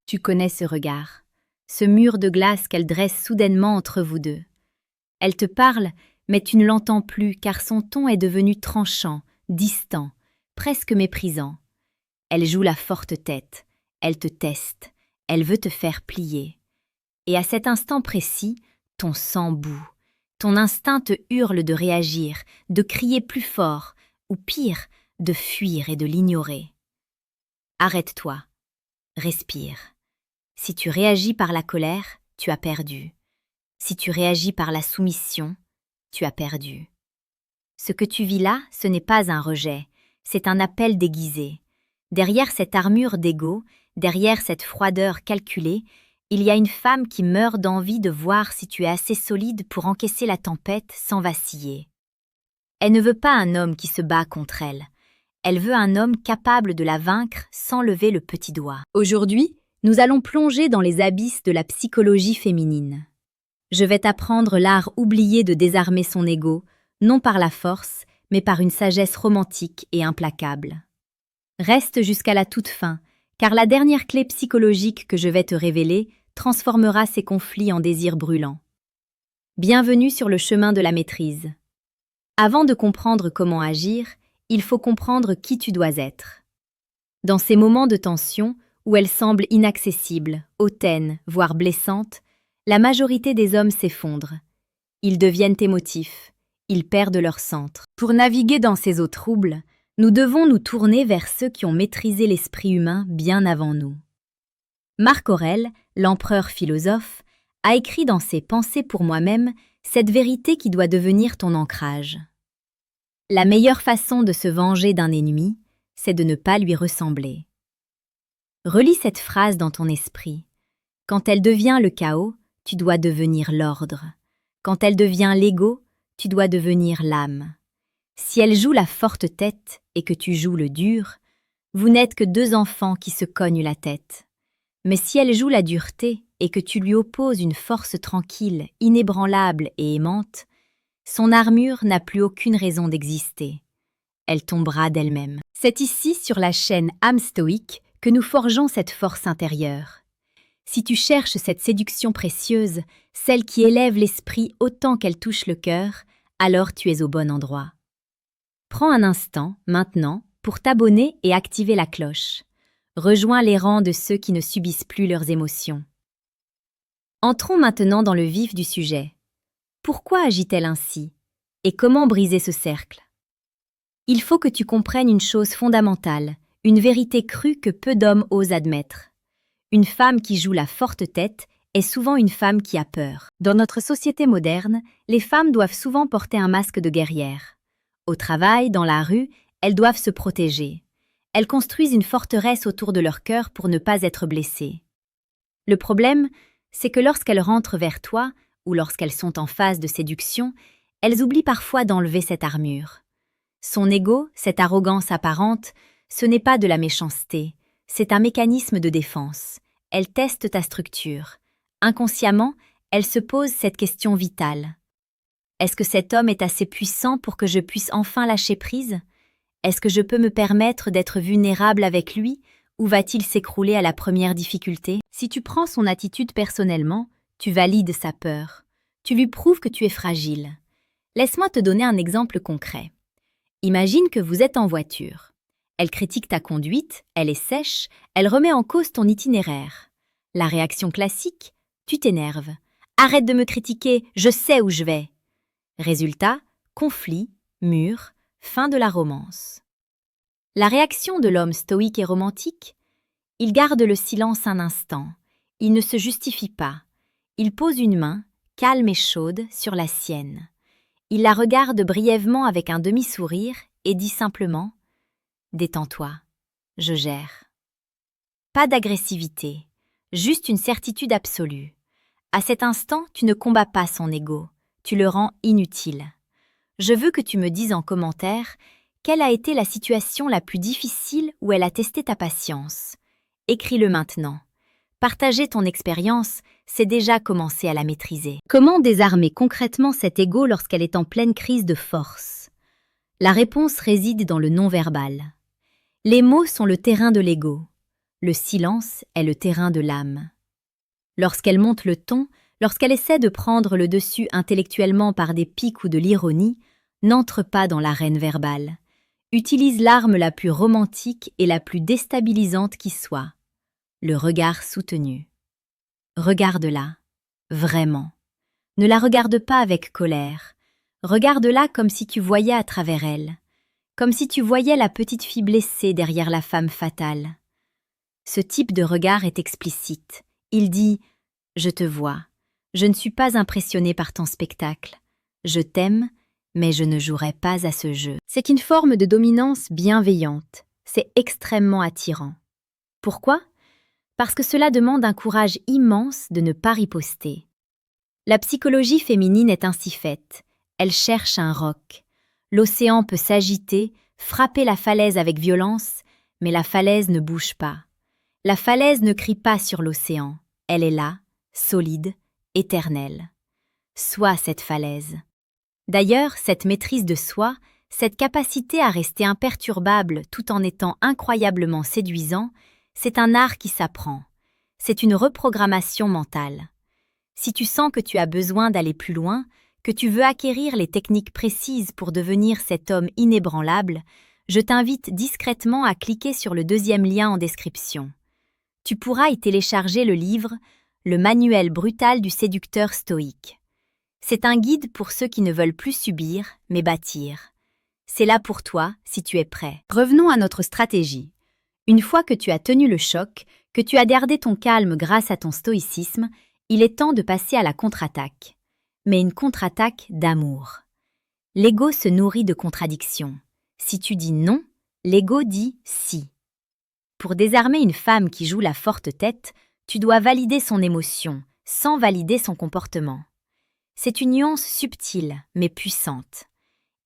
Tu connais ce regard, ce mur de glace qu'elle dresse soudainement entre vous deux. Elle te parle, mais tu ne l'entends plus car son ton est devenu tranchant, distant, presque méprisant. Elle joue la forte tête, elle te teste, elle veut te faire plier. Et à cet instant précis, ton sang bout. Ton instinct te hurle de réagir, de crier plus fort, ou pire, de fuir et de l'ignorer. Arrête-toi. Respire. Si tu réagis par la colère, tu as perdu. Si tu réagis par la soumission, tu as perdu. Ce que tu vis là, ce n'est pas un rejet, c'est un appel déguisé. Derrière cette armure d'ego, derrière cette froideur calculée, il y a une femme qui meurt d'envie de voir si tu es assez solide pour encaisser la tempête sans vaciller. Elle ne veut pas un homme qui se bat contre elle. Elle veut un homme capable de la vaincre sans lever le petit doigt. Aujourd'hui, nous allons plonger dans les abysses de la psychologie féminine. Je vais t'apprendre l'art oublié de désarmer son ego, non par la force, mais par une sagesse romantique et implacable. Reste jusqu'à la toute fin, car la dernière clé psychologique que je vais te révéler transformera ces conflits en désirs brûlants. Bienvenue sur le chemin de la maîtrise. Avant de comprendre comment agir, il faut comprendre qui tu dois être. Dans ces moments de tension, où elle semble inaccessible, hautaine, voire blessante, la majorité des hommes s'effondrent. Ils deviennent émotifs, ils perdent leur centre. Pour naviguer dans ces eaux troubles, nous devons nous tourner vers ceux qui ont maîtrisé l'esprit humain bien avant nous. Marc Aurèle, l'empereur philosophe, a écrit dans ses Pensées pour moi-même cette vérité qui doit devenir ton ancrage. La meilleure façon de se venger d'un ennemi, c'est de ne pas lui ressembler. Relis cette phrase dans ton esprit. Quand elle devient le chaos, tu dois devenir l'ordre. Quand elle devient l'ego, tu dois devenir l'âme. Si elle joue la forte tête et que tu joues le dur, vous n'êtes que deux enfants qui se cognent la tête. Mais si elle joue la dureté et que tu lui opposes une force tranquille, inébranlable et aimante, son armure n'a plus aucune raison d'exister. Elle tombera d'elle-même. C'est ici, sur la chaîne âme stoïque, que nous forgeons cette force intérieure. Si tu cherches cette séduction précieuse, celle qui élève l'esprit autant qu'elle touche le cœur, alors tu es au bon endroit. Prends un instant, maintenant, pour t'abonner et activer la cloche. Rejoins les rangs de ceux qui ne subissent plus leurs émotions. Entrons maintenant dans le vif du sujet. Pourquoi agit-elle ainsi? Et comment briser ce cercle? Il faut que tu comprennes une chose fondamentale, une vérité crue que peu d'hommes osent admettre. Une femme qui joue la forte tête est souvent une femme qui a peur. Dans notre société moderne, les femmes doivent souvent porter un masque de guerrière. Au travail, dans la rue, elles doivent se protéger. Elles construisent une forteresse autour de leur cœur pour ne pas être blessées. Le problème, c'est que lorsqu'elles rentrent vers toi, ou lorsqu'elles sont en phase de séduction, elles oublient parfois d'enlever cette armure. Son ego, cette arrogance apparente, ce n'est pas de la méchanceté, c'est un mécanisme de défense. Elle teste ta structure. Inconsciemment, elle se pose cette question vitale. Est-ce que cet homme est assez puissant pour que je puisse enfin lâcher prise? Est-ce que je peux me permettre d'être vulnérable avec lui, ou va-t-il s'écrouler à la première difficulté? Si tu prends son attitude personnellement, tu valides sa peur. Tu lui prouves que tu es fragile. Laisse-moi te donner un exemple concret. Imagine que vous êtes en voiture. Elle critique ta conduite, elle est sèche, elle remet en cause ton itinéraire. La réaction classique, tu t'énerves. Arrête de me critiquer, je sais où je vais. Résultat, conflit, mur, fin de la romance. La réaction de l'homme stoïque et romantique? Il garde le silence un instant. Il ne se justifie pas. Il pose une main, calme et chaude, sur la sienne. Il la regarde brièvement avec un demi-sourire et dit simplement « Détends-toi, je gère ». Pas d'agressivité, juste une certitude absolue. À cet instant, tu ne combats pas son ego, tu le rends inutile. Je veux que tu me dises en commentaire quelle a été la situation la plus difficile où elle a testé ta patience. Écris-le maintenant. Partager ton expérience, c'est déjà commencer à la maîtriser. Comment désarmer concrètement cet ego lorsqu'elle est en pleine crise de force? La réponse réside dans le non-verbal. Les mots sont le terrain de l'ego. Le silence est le terrain de l'âme. Lorsqu'elle monte le ton, lorsqu'elle essaie de prendre le dessus intellectuellement par des piques ou de l'ironie, n'entre pas dans l'arène verbale. Utilise l'arme la plus romantique et la plus déstabilisante qui soit. Le regard soutenu. Regarde-la, vraiment. Ne la regarde pas avec colère. Regarde-la comme si tu voyais à travers elle, comme si tu voyais la petite fille blessée derrière la femme fatale. Ce type de regard est explicite. Il dit « Je te vois, je ne suis pas impressionné par ton spectacle. Je t'aime, mais je ne jouerai pas à ce jeu. » C'est une forme de dominance bienveillante. C'est extrêmement attirant. Pourquoi ? Parce que cela demande un courage immense de ne pas riposter. La psychologie féminine est ainsi faite. Elle cherche un roc. L'océan peut s'agiter, frapper la falaise avec violence, mais la falaise ne bouge pas. La falaise ne crie pas sur l'océan. Elle est là, solide, éternelle. Sois cette falaise. D'ailleurs, cette maîtrise de soi, cette capacité à rester imperturbable tout en étant incroyablement séduisant, c'est un art qui s'apprend. C'est une reprogrammation mentale. Si tu sens que tu as besoin d'aller plus loin, que tu veux acquérir les techniques précises pour devenir cet homme inébranlable, je t'invite discrètement à cliquer sur le deuxième lien en description. Tu pourras y télécharger le livre « Le manuel brutal du séducteur stoïque ». C'est un guide pour ceux qui ne veulent plus subir, mais bâtir. C'est là pour toi si tu es prêt. Revenons à notre stratégie. Une fois que tu as tenu le choc, que tu as gardé ton calme grâce à ton stoïcisme, il est temps de passer à la contre-attaque. Mais une contre-attaque d'amour. L'ego se nourrit de contradictions. Si tu dis non, l'ego dit si. Pour désarmer une femme qui joue la forte tête, tu dois valider son émotion, sans valider son comportement. C'est une nuance subtile, mais puissante.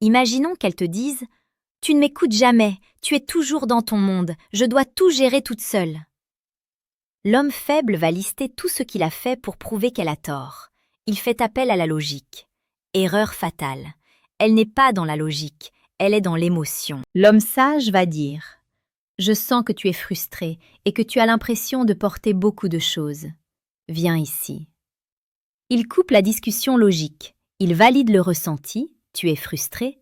Imaginons qu'elle te dise « Tu ne m'écoutes jamais, tu es toujours dans ton monde, je dois tout gérer toute seule. » L'homme faible va lister tout ce qu'il a fait pour prouver qu'elle a tort. Il fait appel à la logique. Erreur fatale. Elle n'est pas dans la logique, elle est dans l'émotion. L'homme sage va dire « Je sens que tu es frustré et que tu as l'impression de porter beaucoup de choses. Viens ici. » Il coupe la discussion logique, il valide le ressenti, tu es frustré,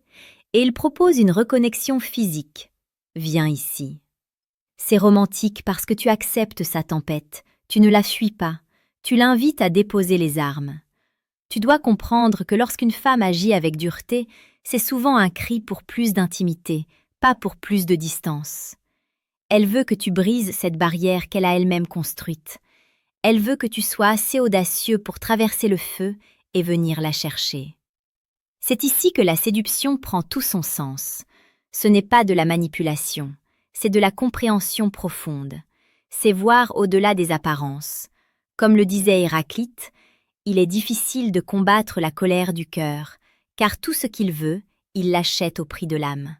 et il propose une reconnexion physique. Viens ici. C'est romantique parce que tu acceptes sa tempête, tu ne la fuis pas, tu l'invites à déposer les armes. Tu dois comprendre que lorsqu'une femme agit avec dureté, c'est souvent un cri pour plus d'intimité, pas pour plus de distance. Elle veut que tu brises cette barrière qu'elle a elle-même construite. Elle veut que tu sois assez audacieux pour traverser le feu et venir la chercher. C'est ici que la séduction prend tout son sens. Ce n'est pas de la manipulation, c'est de la compréhension profonde. C'est voir au-delà des apparences. Comme le disait Héraclite, il est difficile de combattre la colère du cœur, car tout ce qu'il veut, il l'achète au prix de l'âme.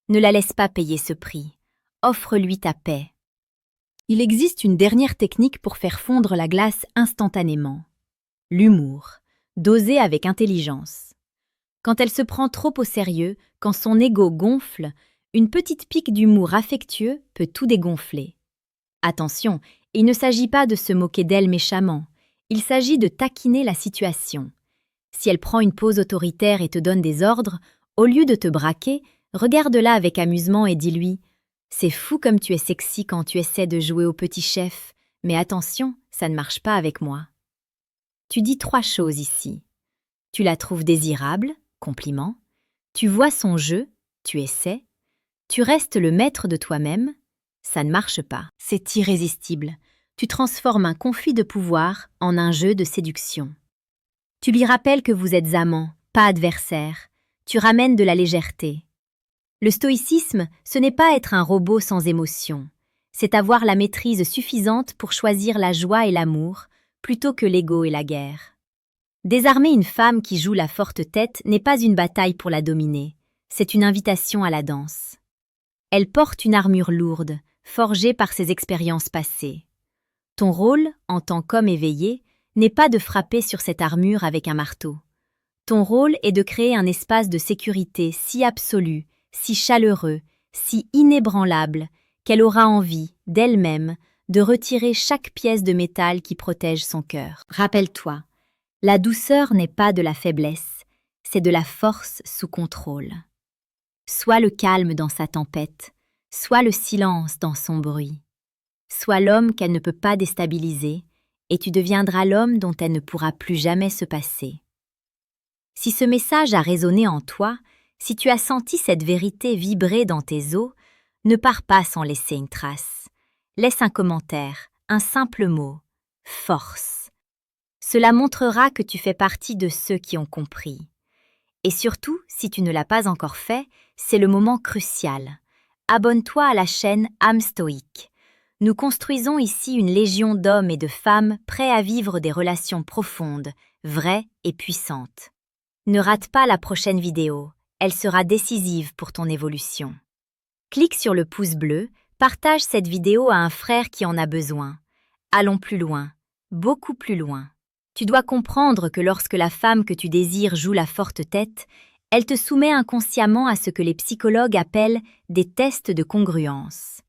Ne la laisse pas payer ce prix. Offre-lui ta paix. Il existe une dernière technique pour faire fondre la glace instantanément. L'humour, dosé avec intelligence. Quand elle se prend trop au sérieux, quand son ego gonfle, une petite pique d'humour affectueux peut tout dégonfler. Attention, il ne s'agit pas de se moquer d'elle méchamment, il s'agit de taquiner la situation. Si elle prend une pose autoritaire et te donne des ordres, au lieu de te braquer, regarde-la avec amusement et dis-lui « C'est fou comme tu es sexy quand tu essaies de jouer au petit chef, mais attention, ça ne marche pas avec moi. » Tu dis 3 choses ici. Tu la trouves désirable, compliment. Tu vois son jeu, tu essaies. Tu restes le maître de toi-même, ça ne marche pas. C'est irrésistible. Tu transformes un conflit de pouvoir en un jeu de séduction. Tu lui rappelles que vous êtes amants, pas adversaires. Tu ramènes de la légèreté. Le stoïcisme, ce n'est pas être un robot sans émotion. C'est avoir la maîtrise suffisante pour choisir la joie et l'amour, plutôt que l'ego et la guerre. Désarmer une femme qui joue la forte tête n'est pas une bataille pour la dominer, c'est une invitation à la danse. Elle porte une armure lourde, forgée par ses expériences passées. Ton rôle, en tant qu'homme éveillé, n'est pas de frapper sur cette armure avec un marteau. Ton rôle est de créer un espace de sécurité si absolu, si chaleureux, si inébranlable, qu'elle aura envie, d'elle-même, de retirer chaque pièce de métal qui protège son cœur. Rappelle-toi, la douceur n'est pas de la faiblesse, c'est de la force sous contrôle. Sois le calme dans sa tempête, sois le silence dans son bruit. Sois l'homme qu'elle ne peut pas déstabiliser, et tu deviendras l'homme dont elle ne pourra plus jamais se passer. Si ce message a résonné en toi, si tu as senti cette vérité vibrer dans tes os, ne pars pas sans laisser une trace. Laisse un commentaire, un simple mot. Force. Cela montrera que tu fais partie de ceux qui ont compris. Et surtout, si tu ne l'as pas encore fait, c'est le moment crucial. Abonne-toi à la chaîne Âme Stoïque. Nous construisons ici une légion d'hommes et de femmes prêts à vivre des relations profondes, vraies et puissantes. Ne rate pas la prochaine vidéo, elle sera décisive pour ton évolution. Clique sur le pouce bleu, partage cette vidéo à un frère qui en a besoin. Allons plus loin, beaucoup plus loin. Tu dois comprendre que lorsque la femme que tu désires joue la forte tête, elle te soumet inconsciemment à ce que les psychologues appellent des tests de congruence.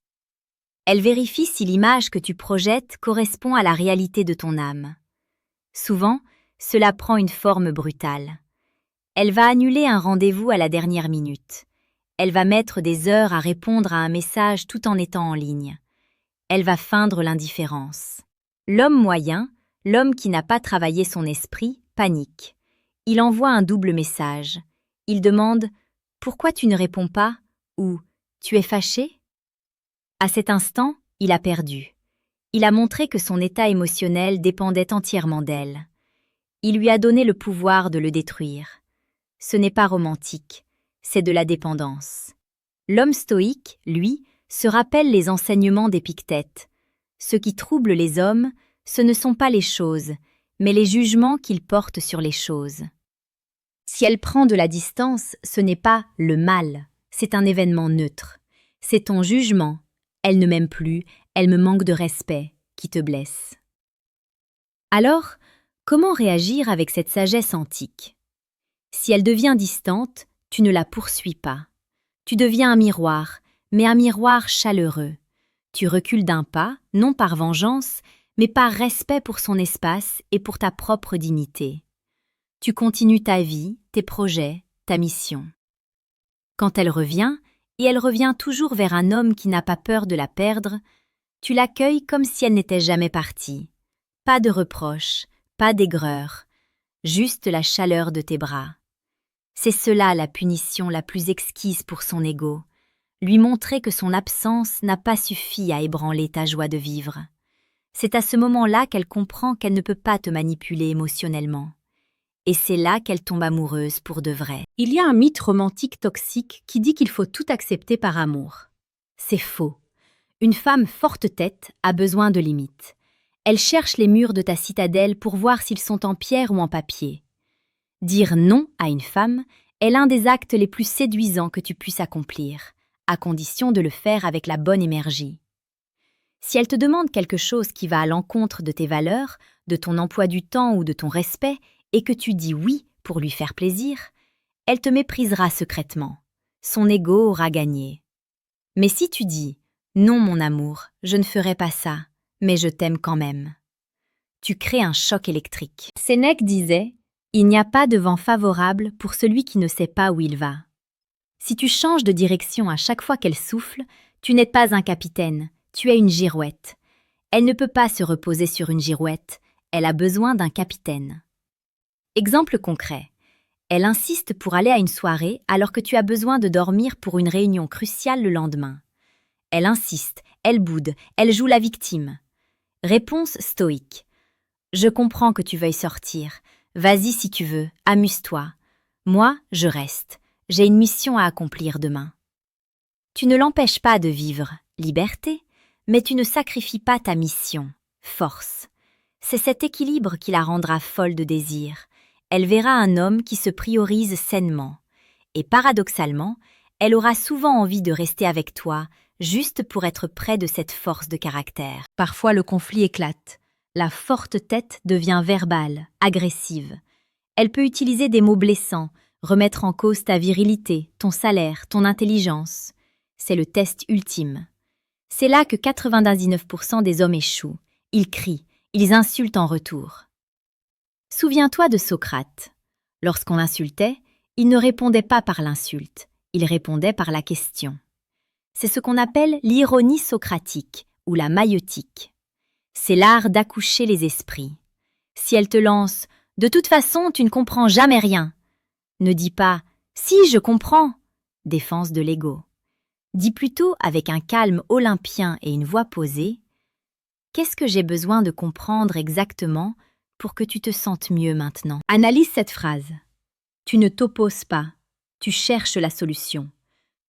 Elle vérifie si l'image que tu projettes correspond à la réalité de ton âme. Souvent, cela prend une forme brutale. Elle va annuler un rendez-vous à la dernière minute. Elle va mettre des heures à répondre à un message tout en étant en ligne. Elle va feindre l'indifférence. L'homme moyen, l'homme qui n'a pas travaillé son esprit, panique. Il envoie un double message. Il demande « Pourquoi tu ne réponds pas ?» ou « Tu es fâché ?» À cet instant, il a perdu. Il a montré que son état émotionnel dépendait entièrement d'elle. Il lui a donné le pouvoir de le détruire. Ce n'est pas romantique, c'est de la dépendance. L'homme stoïque, lui, se rappelle les enseignements d'Épictète. Ce qui trouble les hommes, ce ne sont pas les choses, mais les jugements qu'ils portent sur les choses. Si elle prend de la distance, ce n'est pas le mal, c'est un événement neutre. C'est ton jugement. Elle ne m'aime plus, elle me manque de respect, qui te blesse. Alors, comment réagir avec cette sagesse antique ? Si elle devient distante, tu ne la poursuis pas. Tu deviens un miroir, mais un miroir chaleureux. Tu recules d'un pas, non par vengeance, mais par respect pour son espace et pour ta propre dignité. Tu continues ta vie, tes projets, ta mission. Quand elle revient, et elle revient toujours vers un homme qui n'a pas peur de la perdre, tu l'accueilles comme si elle n'était jamais partie. Pas de reproches, pas d'aigreur, juste la chaleur de tes bras. C'est cela la punition la plus exquise pour son ego, lui montrer que son absence n'a pas suffi à ébranler ta joie de vivre. C'est à ce moment-là qu'elle comprend qu'elle ne peut pas te manipuler émotionnellement. Et c'est là qu'elle tombe amoureuse pour de vrai. Il y a un mythe romantique toxique qui dit qu'il faut tout accepter par amour. C'est faux. Une femme forte tête a besoin de limites. Elle cherche les murs de ta citadelle pour voir s'ils sont en pierre ou en papier. Dire non à une femme est l'un des actes les plus séduisants que tu puisses accomplir, à condition de le faire avec la bonne énergie. Si elle te demande quelque chose qui va à l'encontre de tes valeurs, de ton emploi du temps ou de ton respect, et que tu dis oui pour lui faire plaisir, elle te méprisera secrètement. Son ego aura gagné. Mais si tu dis « Non, mon amour, je ne ferai pas ça, mais je t'aime quand même », tu crées un choc électrique. Sénèque disait « Il n'y a pas de vent favorable pour celui qui ne sait pas où il va ». Si tu changes de direction à chaque fois qu'elle souffle, tu n'es pas un capitaine, tu es une girouette. Elle ne peut pas se reposer sur une girouette, elle a besoin d'un capitaine. Exemple concret. Elle insiste pour aller à une soirée alors que tu as besoin de dormir pour une réunion cruciale le lendemain. Elle insiste, elle boude, elle joue la victime. Réponse stoïque. Je comprends que tu veuilles sortir. Vas-y si tu veux, amuse-toi. Moi, je reste. J'ai une mission à accomplir demain. Tu ne l'empêches pas de vivre, liberté, mais tu ne sacrifies pas ta mission, force. C'est cet équilibre qui la rendra folle de désir. Elle verra un homme qui se priorise sainement. Et paradoxalement, elle aura souvent envie de rester avec toi, juste pour être près de cette force de caractère. Parfois le conflit éclate. La forte tête devient verbale, agressive. Elle peut utiliser des mots blessants, remettre en cause ta virilité, ton salaire, ton intelligence. C'est le test ultime. C'est là que 99% des hommes échouent. Ils crient, ils insultent en retour. Souviens-toi de Socrate. Lorsqu'on l'insultait, il ne répondait pas par l'insulte, il répondait par la question. C'est ce qu'on appelle l'ironie socratique ou la maïeutique. C'est l'art d'accoucher les esprits. Si elle te lance « De toute façon, tu ne comprends jamais rien », ne dis pas « Si, je comprends », défense de l'ego. Dis plutôt avec un calme olympien et une voix posée « Qu'est-ce que j'ai besoin de comprendre exactement pour que tu te sentes mieux maintenant ?» Analyse cette phrase. Tu ne t'opposes pas, tu cherches la solution.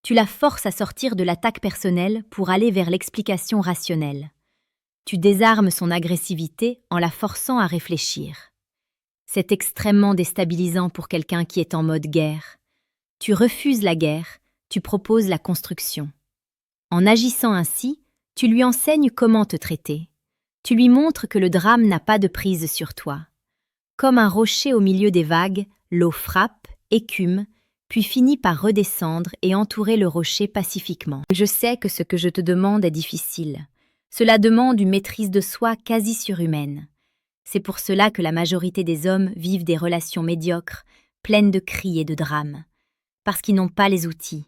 Tu la forces à sortir de l'attaque personnelle pour aller vers l'explication rationnelle. Tu désarmes son agressivité en la forçant à réfléchir. C'est extrêmement déstabilisant pour quelqu'un qui est en mode guerre. Tu refuses la guerre, tu proposes la construction. En agissant ainsi, tu lui enseignes comment te traiter. Tu lui montres que le drame n'a pas de prise sur toi. Comme un rocher au milieu des vagues, l'eau frappe, écume, puis finit par redescendre et entourer le rocher pacifiquement. Je sais que ce que je te demande est difficile. Cela demande une maîtrise de soi quasi surhumaine. C'est pour cela que la majorité des hommes vivent des relations médiocres, pleines de cris et de drames. Parce qu'ils n'ont pas les outils.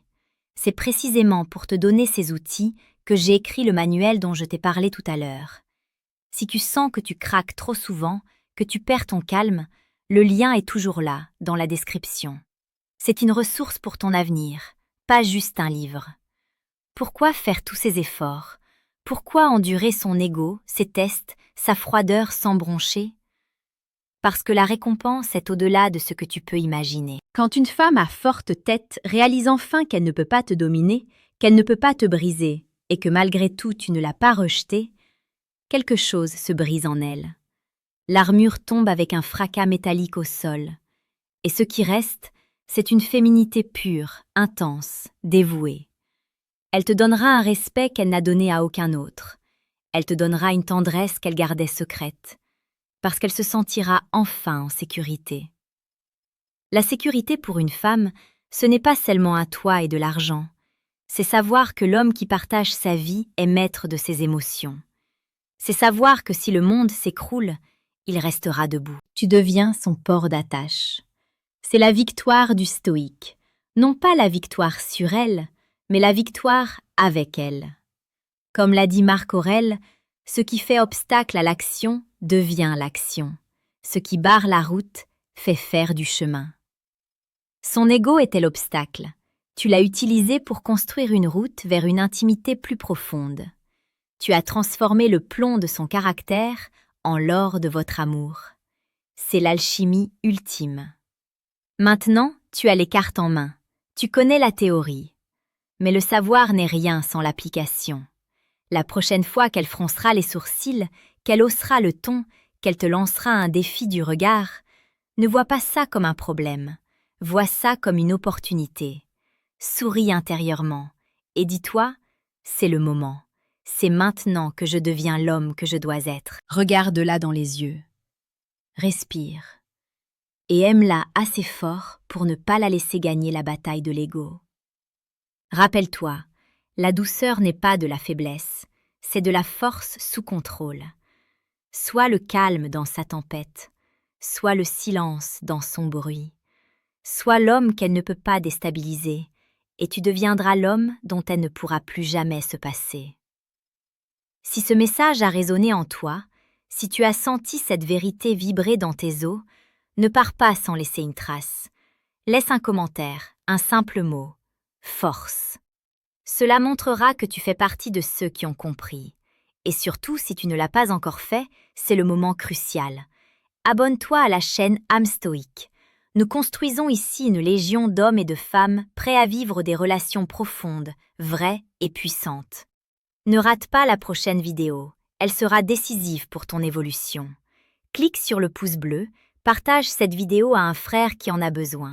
C'est précisément pour te donner ces outils que j'ai écrit le manuel dont je t'ai parlé tout à l'heure. Si tu sens que tu craques trop souvent, que tu perds ton calme, le lien est toujours là, dans la description. C'est une ressource pour ton avenir, pas juste un livre. Pourquoi faire tous ces efforts? Pourquoi endurer son ego, ses tests, sa froideur sans broncher? Parce que la récompense est au-delà de ce que tu peux imaginer. Quand une femme à forte tête réalise enfin qu'elle ne peut pas te dominer, qu'elle ne peut pas te briser, et que malgré tout tu ne l'as pas rejetée, quelque chose se brise en elle. L'armure tombe avec un fracas métallique au sol. Et ce qui reste, c'est une féminité pure, intense, dévouée. Elle te donnera un respect qu'elle n'a donné à aucun autre. Elle te donnera une tendresse qu'elle gardait secrète, parce qu'elle se sentira enfin en sécurité. La sécurité pour une femme, ce n'est pas seulement à toi et de l'argent. C'est savoir que l'homme qui partage sa vie est maître de ses émotions. C'est savoir que si le monde s'écroule, il restera debout. Tu deviens son port d'attache. C'est la victoire du stoïque. Non pas la victoire sur elle, mais la victoire avec elle. Comme l'a dit Marc Aurèle, ce qui fait obstacle à l'action devient l'action. Ce qui barre la route fait faire du chemin. Son ego était l'obstacle. Tu l'as utilisé pour construire une route vers une intimité plus profonde. Tu as transformé le plomb de son caractère en l'or de votre amour. C'est l'alchimie ultime. Maintenant, tu as les cartes en main. Tu connais la théorie. Mais le savoir n'est rien sans l'application. La prochaine fois qu'elle froncera les sourcils, qu'elle haussera le ton, qu'elle te lancera un défi du regard, ne vois pas ça comme un problème. Vois ça comme une opportunité. Souris intérieurement et dis-toi, c'est le moment. C'est maintenant que je deviens l'homme que je dois être. Regarde-la dans les yeux. Respire. Et aime-la assez fort pour ne pas la laisser gagner la bataille de l'ego. Rappelle-toi, la douceur n'est pas de la faiblesse, c'est de la force sous contrôle. Sois le calme dans sa tempête, sois le silence dans son bruit. Sois l'homme qu'elle ne peut pas déstabiliser, et tu deviendras l'homme dont elle ne pourra plus jamais se passer. Si ce message a résonné en toi, si tu as senti cette vérité vibrer dans tes os, ne pars pas sans laisser une trace. Laisse un commentaire, un simple mot. Force. Cela montrera que tu fais partie de ceux qui ont compris. Et surtout, si tu ne l'as pas encore fait, c'est le moment crucial. Abonne-toi à la chaîne Âme Stoïque. Nous construisons ici une légion d'hommes et de femmes prêts à vivre des relations profondes, vraies et puissantes. Ne rate pas la prochaine vidéo, elle sera décisive pour ton évolution. Clique sur le pouce bleu, partage cette vidéo à un frère qui en a besoin.